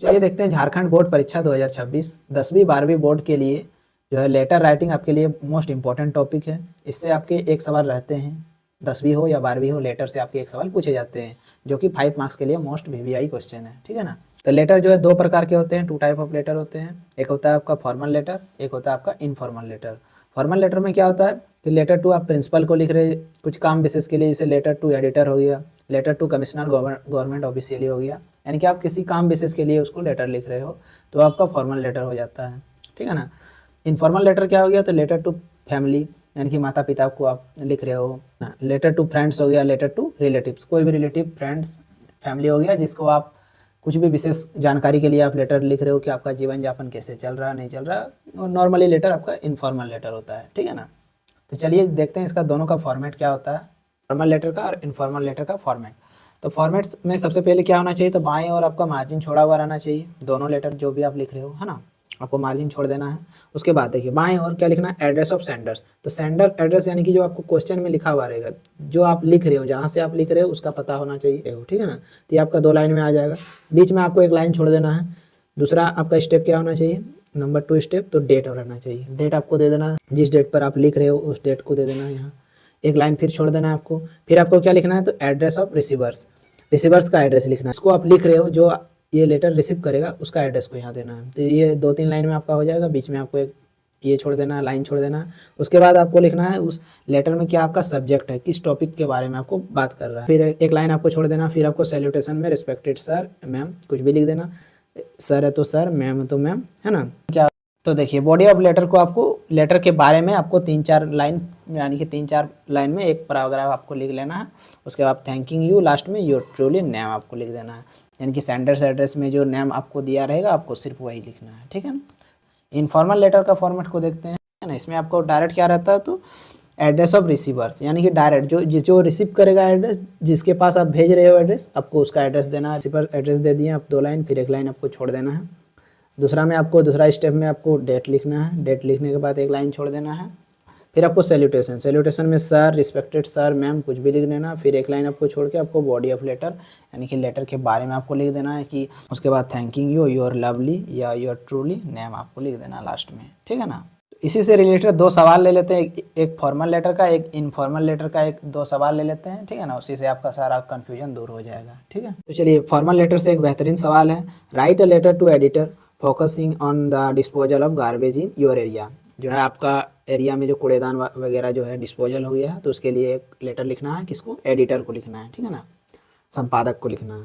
चलिए देखते हैं झारखंड बोर्ड परीक्षा 2026 10वीं 12वीं बोर्ड के लिए जो है लेटर राइटिंग आपके लिए मोस्ट इंपॉर्टेंट टॉपिक है। इससे आपके एक सवाल रहते हैं, 10वीं हो या 12वीं हो, लेटर से आपके एक सवाल पूछे जाते हैं जो कि 5 मार्क्स के लिए मोस्ट वीवीआई क्वेश्चन है, ठीक है ना। तो लेटर जो है दो प्रकार के होते हैं, 2 टाइप ऑफ लेटर होते हैं। एक होता है आपका फॉर्मल लेटर, एक होता है आपका इनफॉर्मल लेटर। फॉर्मल लेटर में क्या होता है कि लेटर टू आप प्रिंसिपल को लिख रहे कुछ काम बेसिस के लिए, जैसे लेटर टू एडिटर हो गया, letter to commissioner government officially हो गया, यानी कि आप किसी काम बेसिस के लिए उसको लेटर लिख रहे हो तो आपका फॉर्मल लेटर हो जाता है, ठीक है ना। इनफॉर्मल लेटर क्या हो गया, तो लेटर टू फैमिली यानी कि माता पिता को आप लिख रहे हो। लेटर टू फ्रेंड्स हो गया, लेटर टू रिलेटिव्स, कोई भी रिलेटिव फ्रेंड्स फैमिली हो गया जिसको आप कुछ भी विशेष जानकारी के लिए आप लेटर लिख रहे हो कि आपका जीवन यापन कैसे चल रहा नहीं चल रहा, और नॉर्मली लेटर आपका इनफॉर्मल लेटर होता है, ठीक है ना। तो चलिए देखते हैं इसका दोनों का फॉर्मेट क्या होता है, फॉर्मल लेटर का और इनफॉर्मल लेटर का फॉर्मेट। तो फॉर्मेट्स में सबसे पहले क्या होना चाहिए, तो बाएं और आपका मार्जिन छोड़ा हुआ रहना चाहिए। दोनों लेटर जो भी आप लिख रहे हो, है ना, आपको मार्जिन छोड़ देना है। उसके बाद देखिए बाएं और क्या लिखना है, एड्रेस ऑफ सेंडर्स। तो सेंडर एड्रेस यानी कि जो आपको क्वेश्चन में लिखा हुआ रहेगा, जो आप लिख रहे हो, जहाँ से आप लिख रहे हो उसका पता होना चाहिए, ठीक है ना। तो ये आपका 2 लाइन में आ जाएगा। बीच में आपको एक लाइन छोड़ देना है। दूसरा आपका स्टेप क्या होना चाहिए, नंबर 2 स्टेप, तो डेट रहना चाहिए। डेट आपको दे देना है, जिस डेट पर आप लिख रहे हो उस डेट को दे देना है यहाँ। एक लाइन फिर छोड़ देना है आपको। फिर आपको क्या लिखना है, तो एड्रेस ऑफ रिसीवर्स, रिसीवर्स का एड्रेस लिखना है। इसको आप लिख रहे हो, जो ये लेटर रिसीव करेगा उसका एड्रेस को यहाँ देना है। तो ये 2-3 लाइन में आपका हो जाएगा। बीच में आपको एक ये छोड़ देना है, लाइन छोड़ देना है। उसके बाद आपको लिखना है उस लेटर में क्या आपका सब्जेक्ट है, किस टॉपिक के बारे में आपको बात कर रहा है। फिर एक लाइन आपको छोड़ देना। फिर आपको सैल्यूटेशन में रिस्पेक्टेड सर मैम कुछ भी लिख देना, सर है तो सर, मैम है तो मैम, है ना। क्या तो देखिए बॉडी ऑफ लेटर को आपको लेटर के बारे में आपको 3-4 लाइन यानी कि 3-4 लाइन में एक पैराग्राफ आपको लिख लेना है। उसके बाद थैंकिंग यू लास्ट में योर ट्रूली नेम आपको लिख देना है, यानी कि सेंडर्स एड्रेस में जो नेम आपको दिया रहेगा आपको सिर्फ वही लिखना है, ठीक है ना। इनफॉर्मल लेटर का फॉर्मेट को देखते हैं ना। इसमें आपको डायरेक्ट क्या रहता है, तो एड्रेस ऑफ रिसीवर्स, यानी कि डायरेक्ट जो रिसीव करेगा एड्रेस, जिसके पास आप भेज रहे हो एड्रेस, आपको उसका एड्रेस देना है। रिसीवर एड्रेस दे दिए आप 2 लाइन, फिर एक लाइन आपको छोड़ देना है। दूसरा में आपको दूसरा स्टेप में आपको डेट लिखना है। डेट लिखने के बाद एक लाइन छोड़ देना है। फिर आपको सैल्यूटेशन, सैल्यूटेशन में सर, रिस्पेक्टेड सर, मैम कुछ भी लिख देना। फिर एक लाइन आपको छोड़ के आपको बॉडी ऑफ लेटर यानी कि लेटर के बारे में आपको लिख देना है कि उसके बाद थैंकिंग यू योर लवली या योर ट्रूली नेम आपको लिख देना लास्ट में, ठीक है ना। इसी से रिलेटेड 2 सवाल ले लेते हैं, एक फॉर्मल लेटर का, एक इनफॉर्मल लेटर का, एक 2 सवाल ले लेते हैं, ठीक है ना। उसी से आपका सारा कन्फ्यूजन दूर हो जाएगा, ठीक है। तो चलिए फॉर्मल लेटर से एक बेहतरीन सवाल है, write a letter to editor focusing on the disposal of garbage in your area. जो है आपका एरिया में जो कूड़ेदान वगैरह जो है डिस्पोजल हो गया है, तो उसके लिए एक लेटर लिखना है। किसको, एडिटर को लिखना है, ठीक है ना, संपादक को लिखना है।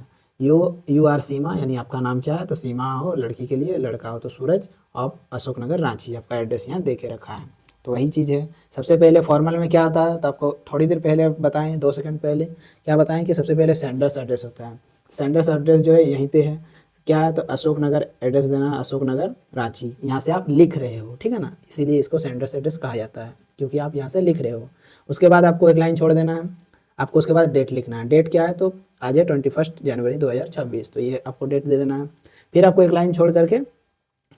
यू आर सीमा, यानी आपका नाम क्या है, तो सीमा हो लड़की के लिए, लड़का हो तो सूरज, ऑफ अशोकनगर रांची, आपका एड्रेस यहाँ दे के रखा है। तो वही चीज़ है। सबसे पहले फॉर्मल में क्या होता है, तो आपको थोड़ी देर पहले बताएं, 2 सेकंड पहले क्या बताएं कि सबसे पहले सेंडर्स एड्रेस होता है। सेंडर्स एड्रेस जो है यहीं पे है, क्या है, तो अशोकनगर एड्रेस देना, अशोकनगर रांची, यहाँ से आप लिख रहे हो, ठीक है ना, इसीलिए इसको सेंडर्स एड्रेस कहा जाता है, क्योंकि आप यहाँ से लिख रहे हो। उसके बाद आपको एक लाइन छोड़ देना है। आपको उसके बाद डेट लिखना है। डेट क्या है, तो आज है 21 जनवरी 2026, तो ये आपको डेट दे देना है। फिर आपको एक लाइन छोड़ करके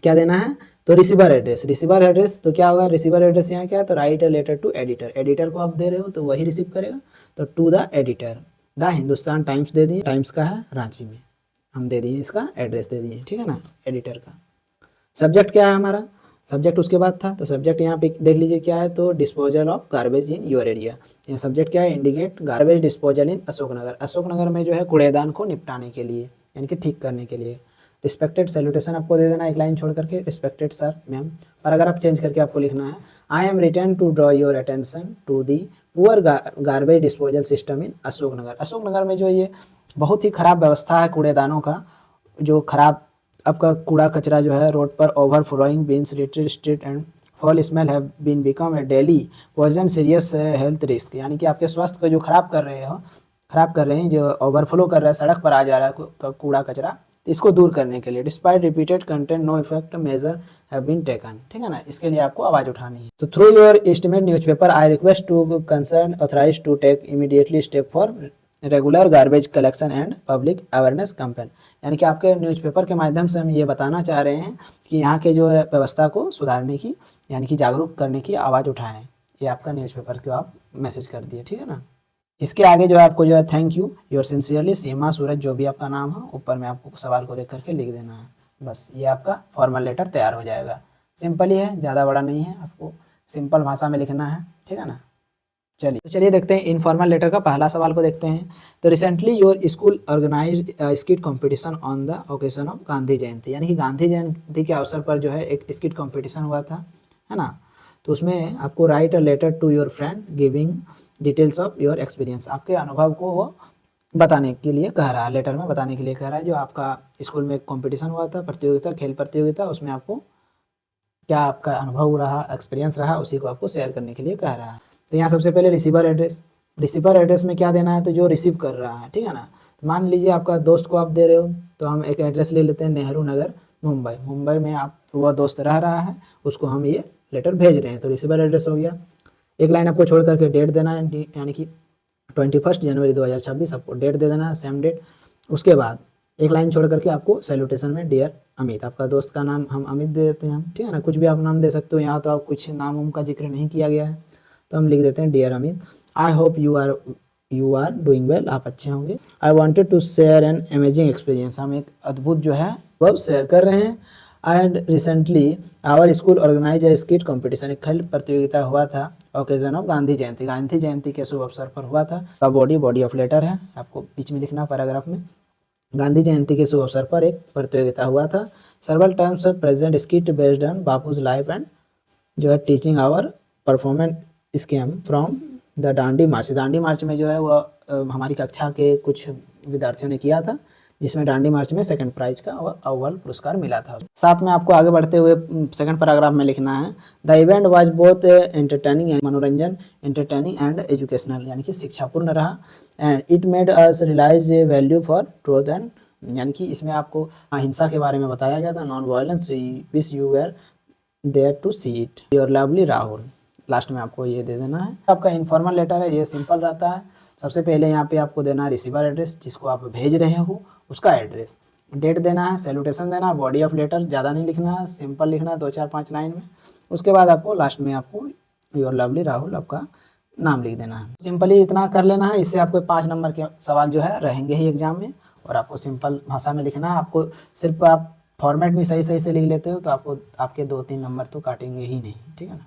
क्या देना है, तो रिसीवर एड्रेस, रिसीवर एड्रेस तो क्या होगा, रिसीवर एड्रेस यहाँ क्या है, तो write a letter to editor, editor को आप दे रहे हो तो वही रिसीव करेगा, तो to the editor, the Hindustan Times दे दिए, टाइम्स का है रांची में, हम दे दिए इसका एड्रेस दे दिए, ठीक है ना, एडिटर का। सब्जेक्ट क्या है हमारा, सब्जेक्ट उसके बाद था, तो सब्जेक्ट यहाँ पे देख लीजिए क्या है, तो disposal of garbage in your area. यहाँ सब्जेक्ट क्या है, इंडिकेट गार्बेज डिस्पोजल इन अशोकनगर, अशोकनगर में जो है कूड़ेदान को निपटाने के लिए, यानी कि ठीक करने के लिए। रिस्पेक्टेड सैल्यूटेशन आपको दे देना एक लाइन छोड़ करके, रिस्पेक्टेड सर मैम, पर अगर आप चेंज करके आपको लिखना है, I am return to draw your attention to the poor garbage disposal system in Ashoknagar. Ashoknagar में जो ये बहुत ही खराब व्यवस्था है कूड़ेदानों का, जो खराब आपका कूड़ा कचरा जो है रोड पर overflowing bins littered street and foul smell have been become a daily poison serious health risk, यानी कि आपके स्वास्थ्य को जो खराब कर रहे हैं, जो ओवरफ्लो कर रहा है, सड़क पर आ जा रहा है कूड़ा कचरा, तो इसको दूर करने के लिए despite repeated content no effect measure have been taken, ठीक है ना, इसके लिए आपको आवाज़ उठानी है। तो through your estimate newspaper I request to concern authorise to take immediately step for regular garbage collection and public awareness campaign, यानी कि आपके न्यूज़पेपर के माध्यम से हम ये बताना चाह रहे हैं कि यहाँ के जो है व्यवस्था को सुधारने की, यानी कि जागरूक करने की आवाज़ उठाएं। ये आपका न्यूज़पेपर को आप मैसेज कर दिए, ठीक है ना। इसके आगे जो है आपको जो है थैंक यू, योर सिंसियरली सीमा सूरज, जो भी आपका नाम है ऊपर में आपको सवाल को देख करके लिख देना है। बस ये आपका फॉर्मल लेटर तैयार हो जाएगा। सिंपल ही है, ज़्यादा बड़ा नहीं है, आपको सिंपल भाषा में लिखना है, ठीक है ना। चलिए देखते हैं इनफॉर्मल लेटर का पहला सवाल को देखते हैं। तो recently your school organized skit competition on the occasion of Gandhi Jayanti, यानी कि गांधी जयंती के अवसर पर जो है एक स्किट कंपटीशन हुआ था, है ना। तो उसमें आपको write a letter to your friend giving details of your experience, आपके अनुभव को वो बताने के लिए कह रहा है, लेटर में बताने के लिए कह रहा है। जो आपका स्कूल में कंपटीशन हुआ था, प्रतियोगिता, खेल प्रतियोगिता, उसमें आपको क्या आपका अनुभव रहा, एक्सपीरियंस रहा, उसी को आपको शेयर करने के लिए कह रहा है। तो यहाँ सबसे पहले रिसीवर एड्रेस में क्या देना है, तो जो रिसीव कर रहा है, ठीक है ना। तो मान लीजिए आपका दोस्त को आप दे रहे हो, तो हम एक एड्रेस ले लेते हैं, नेहरू नगर मुंबई में आप वह दोस्त रह रहा है, उसको हम ये लेटर भेज रहे हैं, तो रिसीवर एड्रेस हो गया। एक लाइन आपको छोड़ करके डेट देना है, यानी कि 21 जनवरी 2026 आपको डेट दे देना है, सेम डेट। उसके बाद एक लाइन छोड़ करके आपको सैल्यूटेशन में डियर अमित, आपका दोस्त का नाम हम अमित दे देते हैं, ठीक है ना। कुछ भी आप नाम दे सकते हो, यहाँ तो आप कुछ नाम का जिक्र नहीं किया गया है, तो हम लिख देते हैं dear Amit, I hope you are doing well, आप अच्छे होंगे। I wanted to share an amazing experience, हम एक अद्भुत जो है वह शेयर कर रहे हैं। And recently our school organise a skit competition, एक खेल प्रतियोगिता हुआ था ओकेजन ऑफ गांधी जयंती के शुभ अवसर पर हुआ था। बॉडी ऑफ लेटर है, आपको बीच में लिखना पैराग्राफ में। गांधी जयंती के शुभ अवसर पर एक प्रतियोगिता हुआ था। Several terms of present skit based on Bapu's life and जो है teaching our performance scheme from the Dandi march में जो है वह हमारी कक्षा के कुछ विद्यार्थियों ने किया था, जिसमें दांडी मार्च में सेकंड प्राइज का वह अव्वल पुरस्कार मिला था। साथ में आपको आगे बढ़ते हुए सेकंड पैराग्राफ में लिखना है, the event was both entertaining and educational, यानी कि शिक्षापूर्ण रहा। And it made us realise a value for truth and, यानी कि इसमें आपको अहिंसा के बारे में बताया गया था, non violence, wish you were there to see it, your lovely Rahul. Last में आपको ये दे देना है। आपका इनफॉर्मल लेटर है, ये सिंपल रहता है। सबसे पहले यहाँ पे आपको देना है रिसीवर एड्रेस, जिसको आप भेज रहे हो उसका एड्रेस, डेट देना है, सैल्यूटेशन देना, बॉडी ऑफ लेटर ज़्यादा नहीं लिखना है, सिंपल लिखना है 2-4-5 लाइन में। उसके बाद आपको लास्ट में आपको योर लवली राहुल आपका नाम लिख देना है। सिंपली इतना कर लेना है, इससे आपको 5 नंबर के सवाल जो है रहेंगे ही एग्जाम में, और आपको सिंपल भाषा में लिखना है। आपको सिर्फ आप फॉर्मेट भी सही से लिख लेते हो तो आपको आपके 2-3 नंबर तो काटेंगे ही नहीं, ठीक है ना।